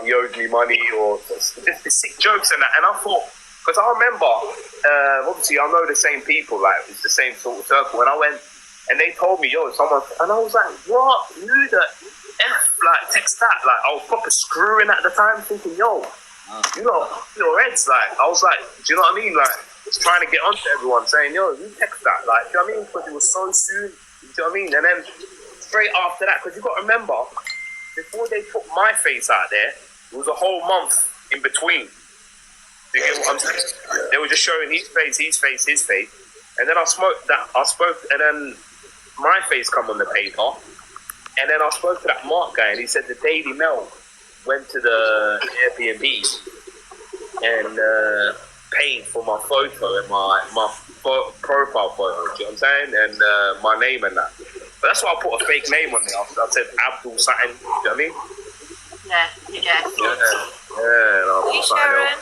he owed me money, or just the sick jokes and that. And I thought, because I remember, obviously I know the same people, like it's the same sort of circle. And I went, and they told me, yo, someone, and I was like, what? Who the F? Like, text that. Like, I was proper screwing at the time, thinking, yo, you know, your heads. Like, I was like, do you know what I mean? Like, just trying to get onto everyone, saying, yo, you text that. Like, do you know what I mean? Because it was so soon. Do you know what I mean? And then straight after that, because you got to remember, before they put my face out there, it was a whole month in between. You get what I'm saying? They were just showing his face, and then I spoke, and then my face come on the paper, and then I spoke to that Mark guy, and he said the Daily Mail went to the Airbnb and paid for my photo and my profile photo. Do you know what I'm saying? And my name and that. But that's why I put a fake name on there. I said Abdul something. Do you know what I mean? Yeah, you get it. Yeah. Are you Sharon?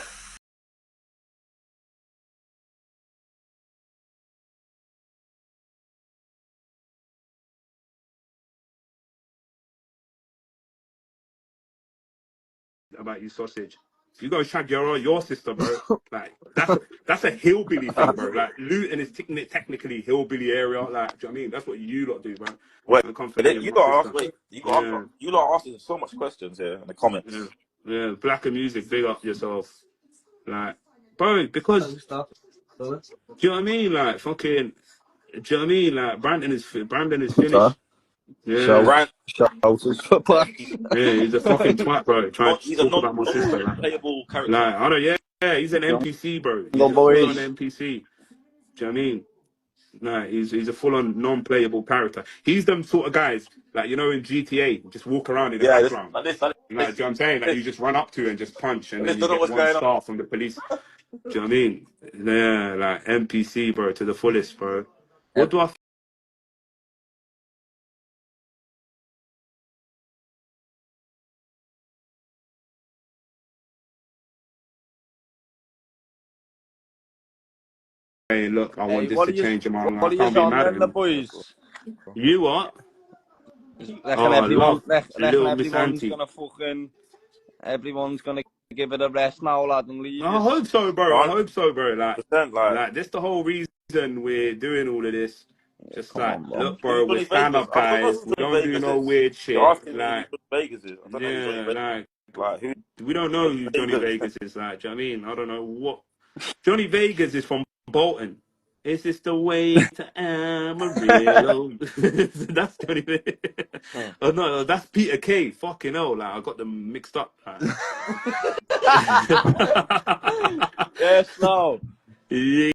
About you sausage. You go shag your sister, bro. Like that's a hillbilly thing, bro. Like Luton is technically hillbilly area. Like, do you know what I mean? That's what you lot do, bro. Wait, You got ask. Wait, you lot asking so much questions here in the comments. Yeah. Black and music, big up yourself. Like, bro, because do you know what I mean? Like, fucking, do you know what I mean? Like, Brandon is finished. Yeah. Yeah, he's a fucking twat, bro. Trying to talk about my sister. Playable character. Like, I don't. Yeah, he's an NPC, bro. He's a full-on NPC. Do you know what I mean? Nah, he's a full-on non-playable character. He's them sort of guys, like, you know, in GTA, just walk around in the background. Like this. Like, do you know what I'm saying? Like, you just run up to and just punch, and then you don't know get what's one going star from the police. Do you know what I mean? Yeah, like NPC, bro, to the fullest, bro. What do I say? Look, I want this to change your mind. I can't be mad at him. Boys? You what? Everyone's gonna give it a rest now, lad, and leave. I hope so, bro. Like, this the whole reason we're doing all of this. Just look, bro, we're stand-up guys. We don't do no weird shit. Like, Vegas is. like we don't know who Johnny Vegas is. Like, do you know what I mean? I don't know what Johnny Vegas is from Bolton. Is this the way to Amarillo? That's Johnny Vegas. Oh no, that's Peter Kay. Fucking hell, like I got them mixed up. Like. Yes, no. Yeah.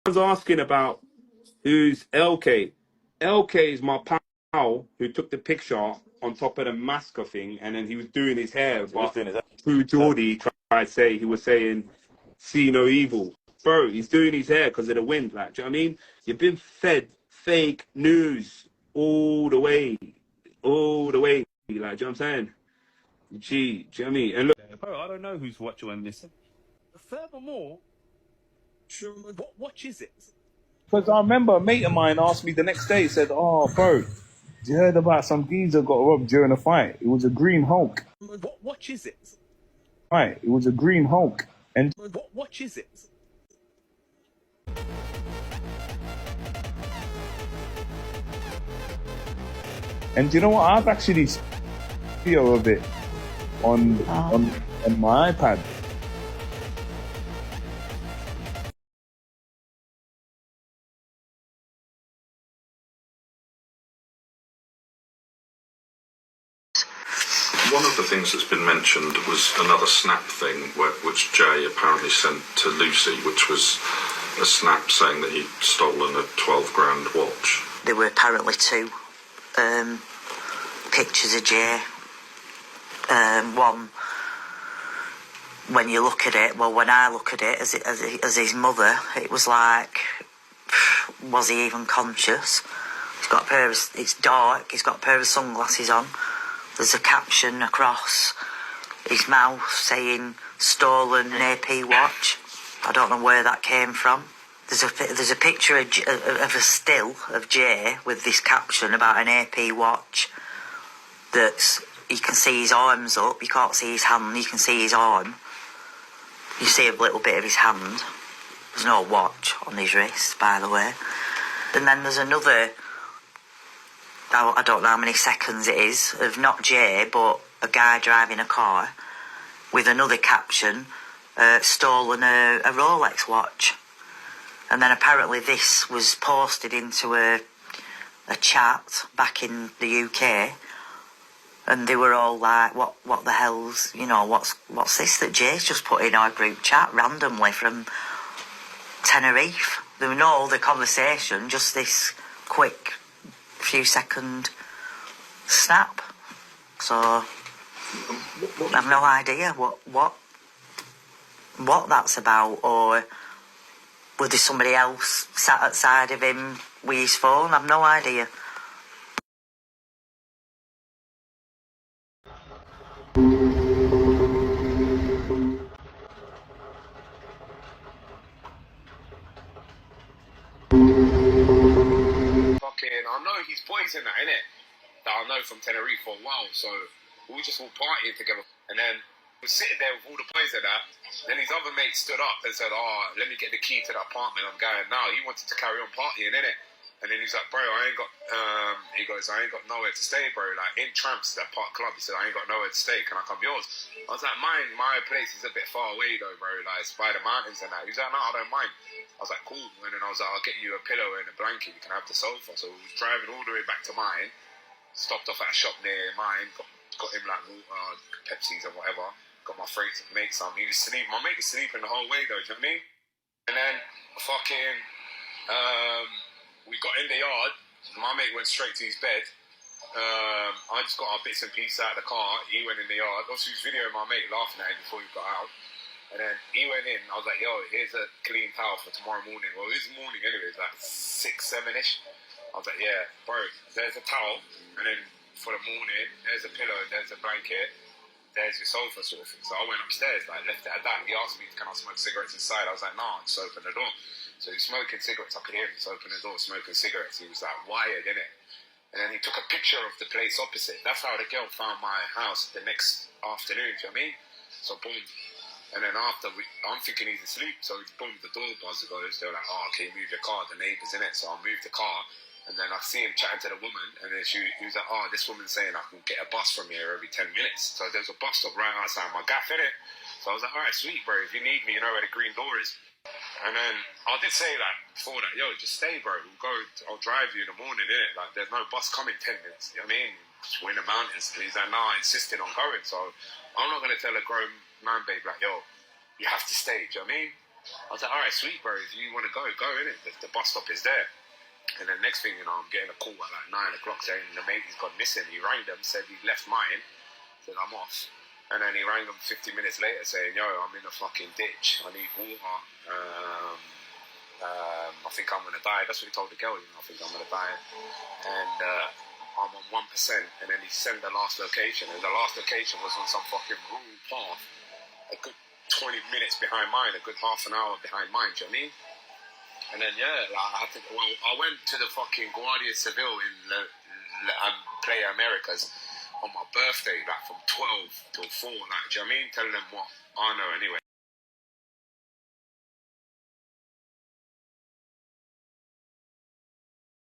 I was asking about who's LK. LK is my pal who took the picture on top of the masker thing, and then he was doing his hair. But through Geordie tried to say, he was saying, "See no evil." Bro, he's doing his hair because of the wind. Like, do you know what I mean? You've been fed fake news all the way. Like, do you know what I'm saying? Gee, do you know what I mean? And look, bro, I don't know who's watching this. Furthermore, what watch is it? Because I remember a mate of mine asked me the next day, he said, "Oh, bro, You heard about some geezer got robbed during a fight. It was a green Hulk. What watch is it? Right, it was a green Hulk. And What watch is it? you know what? I've actually seen a video of it on my iPad. One of the things that's been mentioned was another snap thing, which Jay apparently sent to Lucy, which was a snap saying that he'd stolen a 12 grand watch. There were apparently two pictures of Jay. One, when you look at it, well, when I look at it as his mother, it was like, was he even conscious? It's dark, he's got a pair of sunglasses on. There's a caption across his mouth saying stolen AP watch. I don't know where that came from. There's a picture of a still of Jay with this caption about an AP watch. You can see his arms up. You can't see his hand. You can see his arm. You see a little bit of his hand. There's no watch on his wrist, by the way. And then there's another, I don't know how many seconds it is, of not Jay, but a guy driving a car with another caption, stolen a Rolex watch. And then apparently this was posted into a chat back in the UK, and they were all like, what the hell's, what's this that Jay's just put in our group chat randomly from Tenerife? There was no other conversation, just this quick few second snap. So I have no idea what that's about, or whether somebody else sat outside of him with his phone. I've no idea. I know his boys in that, innit? That I know from Tenerife for a while, so we just all partying together. And then we're sitting there with all the boys and that. Then his other mate stood up and said, let me get the key to the apartment. I'm going now. He wanted to carry on partying, innit? And then he's like, bro, I ain't got, he goes, I ain't got nowhere to stay, bro. Like, in Tramps, that park club, he said, I ain't got nowhere to stay. Can I come yours? I was like, my place is a bit far away, though, bro. Like, it's by the mountains and that. He's like, no, I don't mind. I was like, cool. And then I was like, I'll get you a pillow and a blanket. You can have the sofa. So we was driving all the way back to mine. Stopped off at a shop near mine. Got him, like, water, Pepsis and whatever. Got my mate some. He was sleeping. My mate was sleeping the whole way, though. Do you know what I mean? And then, we got in the yard. My mate went straight to his bed. I just got our bits and pieces out of the car. He went in the yard. Also, he was videoing my mate laughing at him before he got out. And then he went in. I was like, yo, here's a clean towel for tomorrow morning. Well, it was morning anyway. It was like 6, 7-ish. I was like, yeah, bro, there's a towel. And then for the morning, there's a pillow, there's a blanket, there's your sofa sort of thing. So I went upstairs, like, left it at that. He asked me, can I smoke cigarettes inside? I was like, nah, just open the door. So he's smoking cigarettes. I could hear him just open the door, smoking cigarettes. He was like wired, innit? And then he took a picture of the place opposite. That's how the girl found my house the next afternoon, do you know what I mean? So boom. And then after, I'm thinking he's asleep. So boom, the door buzzer goes. They're like, okay, move your car. The neighbour's in it. So I moved the car. And then I see him chatting to the woman. And then he was like, this woman's saying I can get a bus from here every 10 minutes. So there's a bus stop right outside my gaff, innit? So I was like, all right, sweet, bro. If you need me, you know where the green door is. And then I did say that before that, yo, just stay, bro. I'll drive you in the morning, innit? Like, there's no bus coming 10 minutes. You know what I mean? We're in the mountains. And he's like, nah, I insisted on going. So I'm not going to tell a grown man, babe, like, yo, you have to stay. Do you know what I mean? I was like, all right, sweet, bro. If you want to go, innit? The bus stop is there. And then next thing, I'm getting a call at like 9 o'clock saying the mate he's gone missing. He rang them, said he left mine. Said, I'm off. And then he rang them 50 minutes later saying, yo, I'm in a fucking ditch. I need water. I think I'm going to die. That's what he told the girl, I think I'm going to die. And I'm on 1%. And then he sent the last location. And the last location was on some fucking rural path. A good 20 minutes behind mine. A good half an hour behind mine. Do you know what I mean? And then, yeah, like, I went to the fucking Guardia Civil in play Americas on my birthday, like from 12 till 4, like, do you know what I mean? Telling them what I know anyway.